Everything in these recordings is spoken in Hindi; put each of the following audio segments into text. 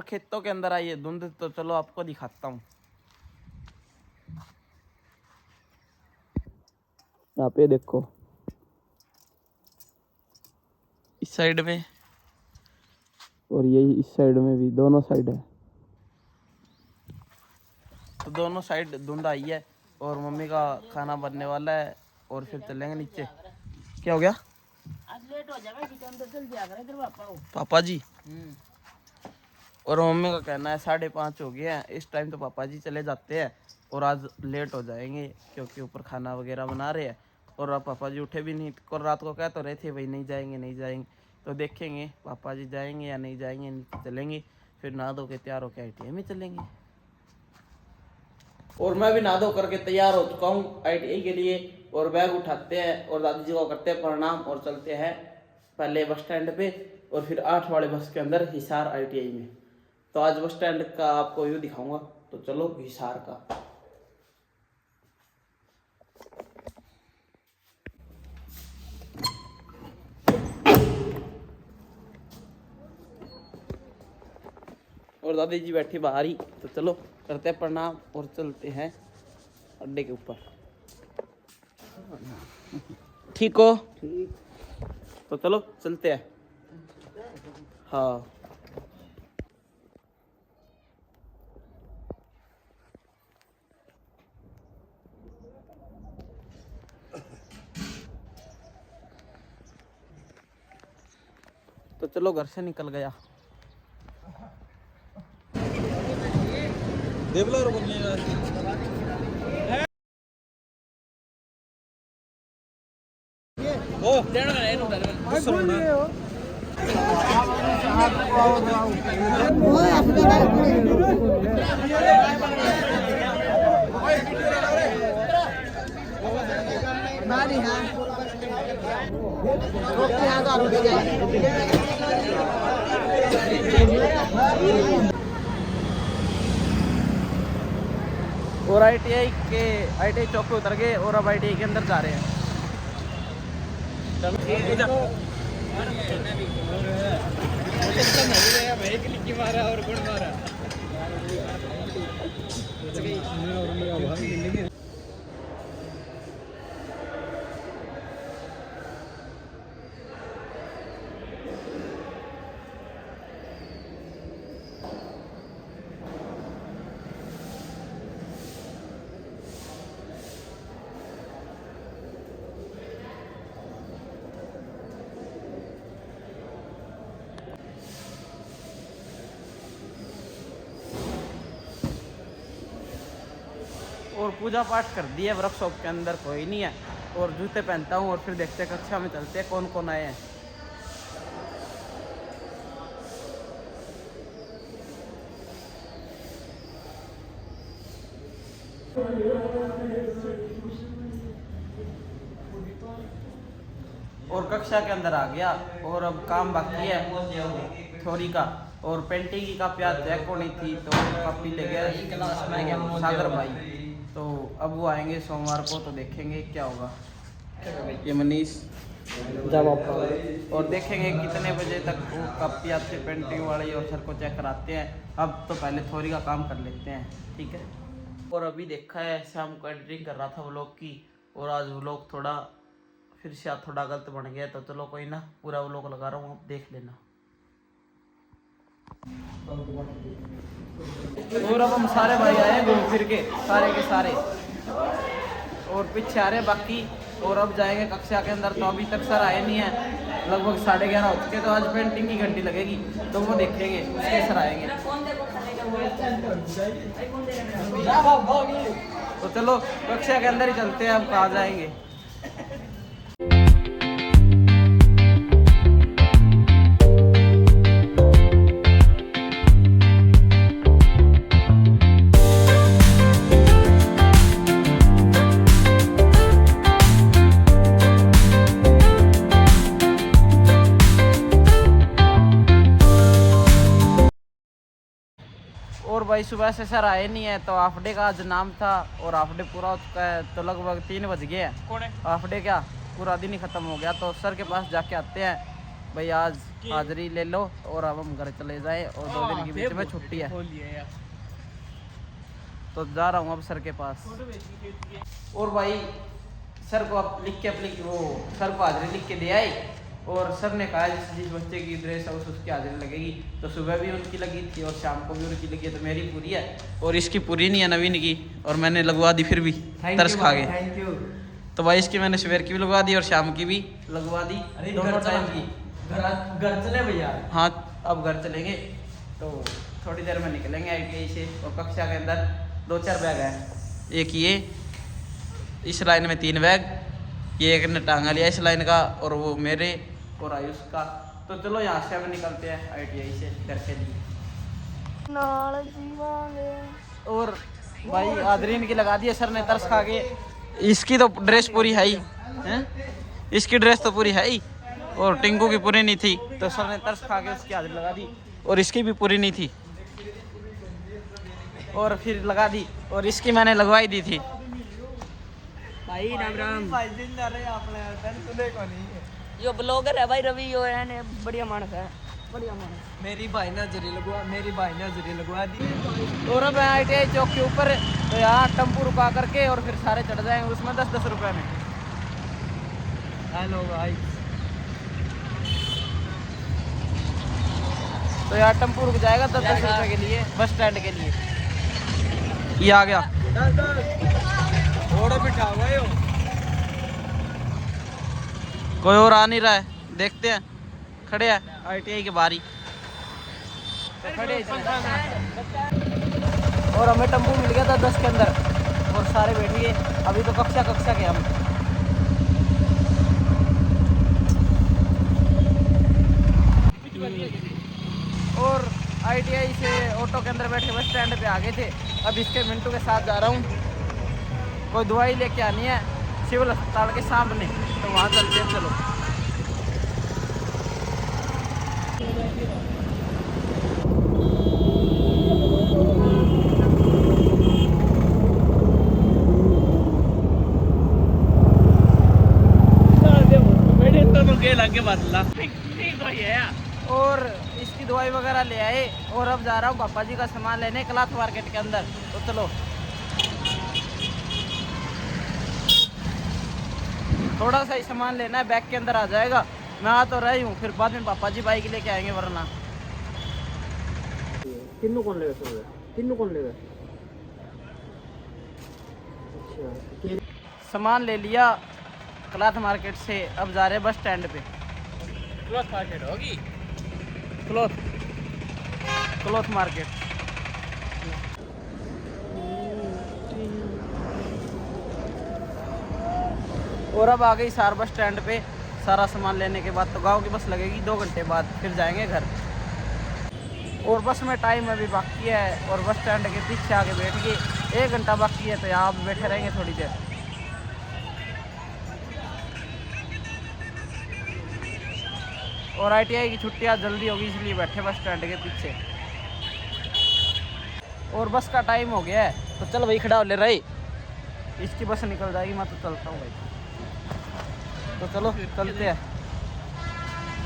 खेतों के अंदर आई है धुंध, तो चलो आपको दिखाता हूँ। यहाँ पे देखो, इस साइड में और यही इस साइड में भी, दोनों साइड है। तो दोनों साइड धुंध आई है और मम्मी का खाना बनने वाला है और फिर चलेंगे नीचे। क्या हो गया? आज लेट हो जाएगा, तो चल जाएगा इधर पापा जी। और मम्मी का कहना है 5:30 हो गए हैं, इस टाइम तो पापा जी चले जाते हैं और आज लेट हो जाएंगे क्योंकि ऊपर खाना वगैरह बना रहे हैं। और अब पापा जी उठे भी नहीं, और रात को कह तो रहे थे भाई नहीं जाएंगे नहीं जाएंगे। तो देखेंगे पापा जी जाएंगे या नहीं जाएंगे, नीचे चलेंगे फिर नहा धो के तैयार होकर ITI में चलेंगे। और मैं भी नहा धो करके तैयार हो चुका हूँ ITI के लिए, और बैग उठाते हैं और दादी जी को करते हैं प्रणाम और चलते हैं पहले बस स्टैंड पे और फिर 8 वाले बस के अंदर हिसार ITI में। तो आज बस स्टैंड का आपको व्यू दिखाऊंगा, तो चलो हिसार का। और दादी जी बैठी बाहर ही, तो चलो करते हैं प्रणाम और चलते हैं अड्डे के ऊपर। ठीक हो? ठीक। तो चलो चलते हैं। हाँ, तो चलो घर से निकल गया। देवलार और ITI चौक पे उतर गए और अब ITI के अंदर जा रहे हैं। और पूजा पाठ कर दिया, वर्कशॉप के अंदर कोई नहीं है और जूते पहनता हूँ और फिर देखते हैं कक्षा में चलते हैं कौन कौन आए हैं। और कक्षा के अंदर आ गया और अब काम बाकी है थ्योरी का, और पेंटिंग की कापियाँ चेक होनी थी तो कापी ले गया सागर भाई। तो अब वो आएंगे सोमवार को, तो देखेंगे क्या होगा। ये मनीष और देखेंगे कितने बजे तक वो कापी आती है पेंटिंग वाली और सर को चेक कराते हैं। अब तो पहले थ्योरी का काम कर लेते हैं, ठीक है। और अभी देखा है शाम को एडिटिंग कर रहा था व्लॉग की, और आज व्लॉग थोड़ा फिर से थोड़ा गलत बन गया, तो चलो कोई ना, पूरा व्लॉग लगा रहा हूँ, आप देख लेना। और अब हम सारे भाई आए घूम फिर के सारे और पीछे आ रहे बाकी, और अब जाएंगे कक्षा के अंदर। तो अभी तक सर आए नहीं है, लगभग 11:30 हो चुके, तो आज पेंटिंग की घंटी लगेगी तो वो देखेंगे, उसके सर आएंगे। तो चलो कक्षा के अंदर ही चलते हैं, अब कहाँ जाएंगे। और भाई सुबह से सर आए नहीं है, तो हाफ डे का आज नाम था और हाफ डे पूरा हो चुका है, तो लगभग 3 बज गए हैं। हाफ डे क्या, पूरा दिन ही खत्म हो गया, तो सर के पास जाके आते हैं भाई आज हाजिरी ले लो और अब हम घर चले जाए और 2 दिन के बीच में छुट्टी है तो जा रहा हूँ अब सर के पास। और भाई सर को अब लिख के अपनी वो सर को हाजिरी लिख के दे आए और सर ने कहा जिस बच्चे की ड्रेस है उसकी हाजिरी लगेगी। तो सुबह भी उनकी लगी थी और शाम को भी उनकी लगी है, तो मेरी पूरी है और इसकी पूरी नहीं है नवीन की, और मैंने लगवा दी फिर भी तरस खा गए। Thank you. तो भाई इसकी मैंने सवेर की भी लगवा दी और शाम की भी लगवा दी, दोनों टाइम की। घर चले भैया। हाँ अब घर चलेंगे तो थोड़ी देर में निकलेंगे ITI से। और कक्षा के अंदर 2-4 बैग हैं, एक ये इस लाइन में 3 बैग, ये एक ने टांगा लिया इस लाइन का और वो मेरे और आयुष का। तो चलो यहाँ से अब निकलते हैं ITI से घर के लिए। और भाई आदरीन की लगा दी है सर ने तरस खा के। इसकी तो ड्रेस पूरी है ही हैं? इसकी ड्रेस तो पूरी है ही और टिंकू की पूरी नहीं थी, तो सर ने तरस खा के उसकी हाजिरी लगा दी। और इसकी भी पूरी नहीं थी और फिर लगा दी, और इसकी मैंने लगवाई दी थी। भाई राम राम। यो ब्लॉगर है भाई रवि, यो है बढ़िया मानस है, बढ़िया मानस। मेरी भाई ने हाजिरी लगवा दी। और अब ITI चौक के ऊपर तो यहाँ टेम्पू रुका करके और फिर सारे चढ़ जाएंगे उसमें 10-10 रुपए में। हेलो भाई। तो यहाँ टेम्पू रुक जाएगा 10-10 रुपए के लिए बस स्टैंड के लिए। ये आ गया घोड़े बिठा हुआ है। कोई और आ नहीं रहा है, देखते हैं। खड़े हैं ITI के बाहर ही तो खड़े और हमें टेम्पू मिल गया था 10 के अंदर और सारे बैठ गए। अभी तो कक्षा के हम। और ITI से ऑटो के अंदर बैठे बस स्टैंड पे आ गए थे। अब इसके मिंटू के साथ जा रहा हूँ, कोई दवाई लेके आनी है सिविल अस्पताल के सामने, तो वहाँ चलते हैं। चलो और इसकी दवाई वगैरह ले आए और अब जा रहा हूँ पापा जी का सामान लेने क्लॉथ मार्केट के अंदर। तो चलो थोड़ा सा ही सामान लेना है, बैग के अंदर आ जाएगा। मैं आ तो रही हूँ, फिर बाद में पापा जी बाइक लेके आएंगे वरना। किन्नू कौन लेगा? अच्छा सामान ले लिया क्लॉथ मार्केट से, अब जा रहे बस स्टैंड पे। क्लॉथ मार्केट होगी। Cloth market. और अब आ गई सार बस स्टैंड पे। सारा सामान लेने के बाद तो गांव की बस लगेगी 2 घंटे बाद, फिर जाएंगे घर। और बस में टाइम अभी बाकी है और बस स्टैंड के पीछे आके बैठ गए। 1 घंटा बाकी है तो यहाँ पे बैठे रहेंगे थोड़ी देर। और ITI की छुट्टियाँ जल्दी होगी इसलिए बैठे बस स्टैंड के पीछे। और बस का टाइम हो गया है तो चल भाई खड़ा हो ले रही, इसकी बस निकल जाएगी। मैं तो चलता हूँ भाई, तो चलो चलते हैं।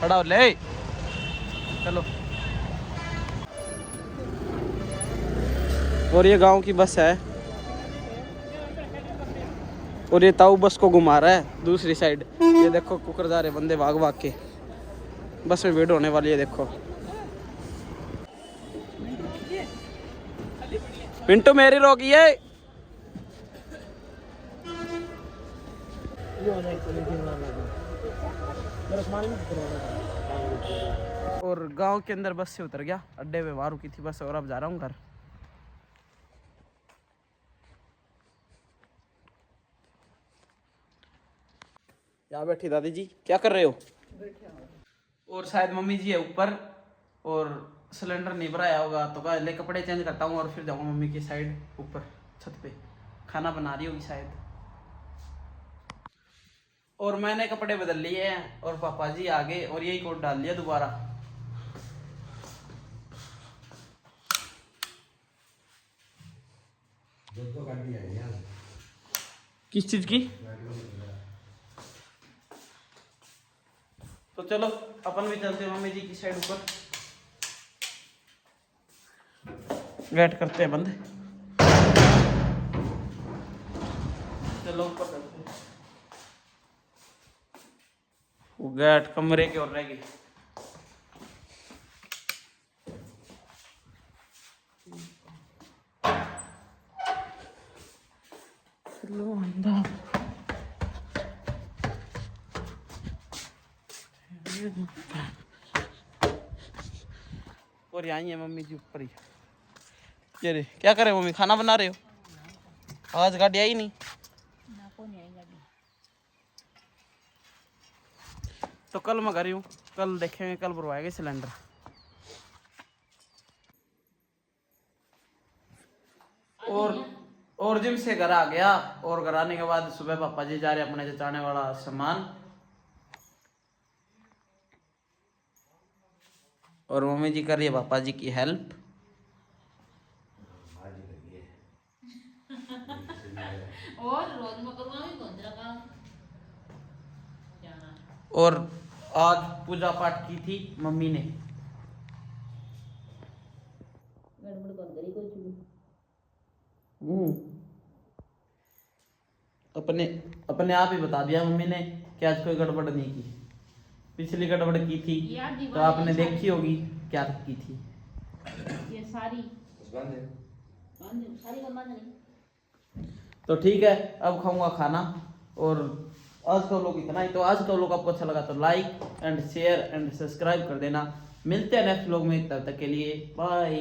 खड़ा हो ले, चलो। और ये गांव की बस है और ये ताऊ बस को घुमा रहा है दूसरी साइड। ये देखो कुकर जा रहे बंदे भाग भाग के, बस में भीड़ होने वाली है। देखो पिंटू मेरी रोकी है। और गांव के अंदर बस से उतर गया, अड्डे पे वहां रुकी थी बस, और अब जा रहा हूँ घर। यहाँ बैठी दादी जी, क्या कर रहे हो? और शायद मम्मी जी है ऊपर और सिलेंडर नहीं भराया होगा, तो कहा ले कपड़े चेंज करता हूँ और फिर जाऊँगा मम्मी की साइड ऊपर छत पे। खाना बना रही होगी शायद। और मैंने कपड़े बदल लिए हैं और पापा जी आ गए और यही कोट डाल लिया दोबारा। किस चीज की? तो चलो अपन भी चलते हैं मम्मी जी की साइड ऊपर, गेट करते हैं बंद। चलो ऊपर चलते हैं। वो गेट कमरे की ओर रह गई। चलो अंदर। और यहाँ ही है मम्मी जी ऊपर ही। ये रे क्या करे मम्मी, खाना बना रहे हो? आज गाड़ी आई नहीं तो कल मैं घर ही हूँ, कल देखेंगे, कल भरवाएंगे सिलेंडर। और जिम से घर आ गया, और घर आने के बाद सुबह पापा जी जा रहे अपने जचाने वाला सामान, और मम्मी जी कर रही है पापा जी की हेल्प। और आज पूजा पाठ की थी मम्मी ने। अपने अपने आप ही बता दिया मम्मी ने कि आज कोई गड़बड़ नहीं की। पिछली गड़बड़ की थी तो आपने देखी होगी क्या की थी। ये सारी तो ठीक है, अब खाऊंगा खाना। और आज का व्लॉग इतना ही। तो आज का व्लॉग आपको अच्छा लगा तो like and share and subscribe कर देना। मिलते हैं नेक्स्ट व्लॉग में, तब तक के लिए बाय।